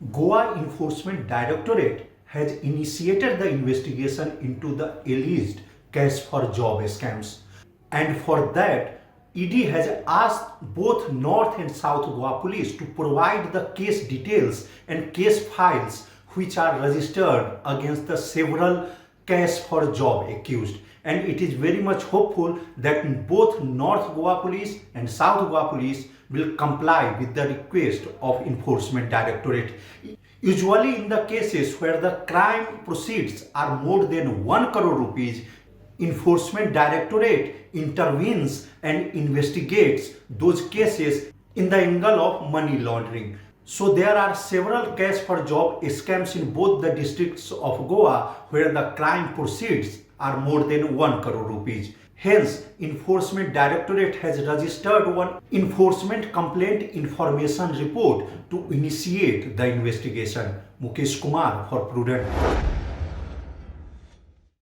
Goa Enforcement Directorate has initiated the investigation into the alleged cash for job scams. And for that, ED has asked both North and South Goa police to provide the case details and case files which are registered against the several cash for job accused. And it is very much hopeful that both North Goa police and South Goa police will comply with the request of Enforcement Directorate. Usually in the cases where the crime proceeds are more than 1 crore rupees, Enforcement Directorate intervenes and investigates those cases in the angle of money laundering. So there are several cash for job scams in both the districts of Goa where the crime proceeds are more than 1 crore rupees. Hence, Enforcement Directorate has registered one enforcement complaint information report to initiate the investigation. Mukesh Kumar for Prudent.